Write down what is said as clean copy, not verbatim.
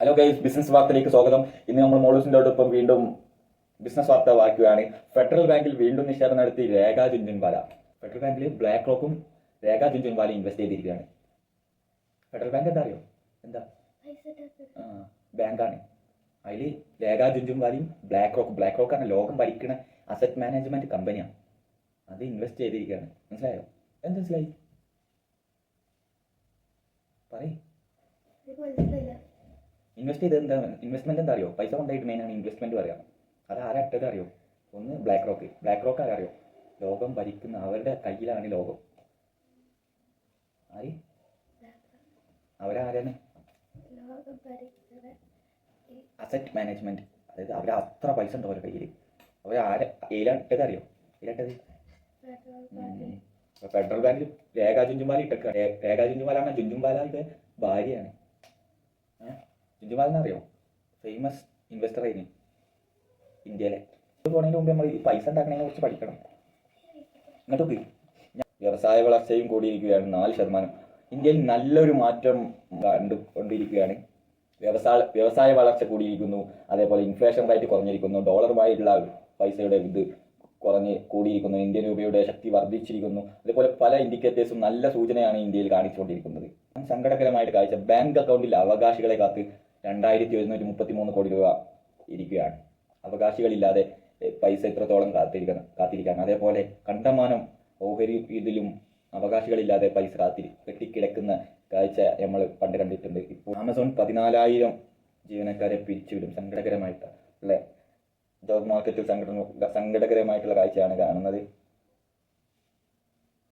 Hello guys, business വാർത്തയിലേക്ക് സ്വാഗതം. ഇന്ന് നമ്മൾ മോളൂസിൻ്റെയോടൊപ്പം വീണ്ടും ബിസിനസ് വാർത്ത വായിക്കുകയാണ്. ഫെഡറൽ ബാങ്കിൽ വീണ്ടും നിക്ഷേപം നടത്തി രേഖ ജുൻജുൻവാല. ഫെഡറൽ ബാങ്കിൽ ബ്ലാക്ക് റോക്കും രേഖ ജുൻജുൻവാലയും ഇൻവെസ്റ്റ് ചെയ്തിരിക്കുകയാണ്. ഫെഡറൽ ബാങ്ക് എന്താ അറിയോ? എന്താ ബാങ്കാണ്. അതിൽ രേഖ ജുൻജുൻവാലയും ബ്ലാക്ക് റോക്കാണ് ലോകം ഭരിക്കുന്ന അസറ്റ് മാനേജ്മെന്റ് കമ്പനിയാണ്. അത് ഇൻവെസ്റ്റ് ചെയ്തിരിക്കുകയാണ്. മനസ്സിലായോ? എന്ത് മനസ്സിലായി? പറയേ. ഇൻവെസ്റ്റ് ചെയ്ത് എന്താ ഇൻവെസ്റ്റ്മെന്റ് എന്താ അറിയോ? പൈസ കൊണ്ടായിട്ട് മെയിനാണ് ഇൻവെസ്റ്റ്മെന്റ് പറയാം. അത് ആരാ ഇട്ടത് അറിയോ? ഒന്ന് ബ്ലാക്ക് റോക്ക് ആരാ അറിയോ? ലോകം ഭരിക്കുന്ന അവരുടെ കയ്യിലാണ് ലോകം. ആര്? അവരാരാണ്? Asset management. അതായത് അവർ അത്ര പൈസ ഉണ്ടോ അവരുടെ കയ്യിൽ? അവരാരെ ഏലാണ് ഇട്ടത് അറിയോ? ഏലിട്ടത് ഫെഡറൽ ബാങ്കിൽ രേഖ ജുൻജുൻവാല ഇട്ടേക്കാണ്. രേഖ ജുൻജുൻവാലാണ് ജുൻജുൻവാലയുടെ ഭാര്യയാണ്. ജുൻജുൻവാല അറിയോ? ഫേമസ് ഇൻവെസ്റ്റർ ആയിരുന്നു ഇന്ത്യയിലെ. പോകുന്നതിന് മുമ്പ് നമ്മൾ ഈ പൈസ ഉണ്ടാക്കുന്നതിനെ കുറിച്ച് പഠിക്കണം. എന്നിട്ടൊക്കെ വ്യവസായ വളർച്ചയും കൂടിയിരിക്കുകയാണ് 4%. ഇന്ത്യയിൽ നല്ലൊരു മാറ്റം കണ്ടുകൊണ്ടിരിക്കുകയാണ്. വ്യവസായ വളർച്ച കൂടിയിരിക്കുന്നു. അതേപോലെ ഇൻഫ്ലേഷൻ റേറ്റ് കുറഞ്ഞിരിക്കുന്നു. ഡോളറുമായിട്ടുള്ള പൈസയുടെ ഇത് കൂടിയിരിക്കുന്നു. ഇന്ത്യൻ രൂപയുടെ ശക്തി വർദ്ധിച്ചിരിക്കുന്നു. അതേപോലെ പല ഇൻഡിക്കേറ്റേഴ്സും നല്ല സൂചനയാണ് ഇന്ത്യയിൽ കാണിച്ചുകൊണ്ടിരിക്കുന്നത്. സങ്കടകരമായിട്ട് കാഴ്ച, ബാങ്ക് അക്കൗണ്ടിൽ അവകാശികളെ കാത്ത് 2733 കോടി രൂപ ഇരിക്കുകയാണ്. അവകാശികളില്ലാതെ പൈസ ഇത്രത്തോളം കാത്തിരിക്കുകയാണ്. അതേപോലെ കണ്ടമാനം ഓഹരി ഇതിലും അവകാശികളില്ലാതെ പൈസ കെട്ടിക്കിടക്കുന്ന കാഴ്ച നമ്മൾ പണ്ട് കണ്ടിട്ടുണ്ട്. ഇപ്പോൾ ആമസോൺ 14,000 ജീവനക്കാരെ പിരിച്ചുവിടും. സങ്കടകരമായിട്ട് അല്ലെ? ജോബ് മാർക്കറ്റിൽ സങ്കടകരമായിട്ടുള്ള കാഴ്ചയാണ് കാണുന്നത്.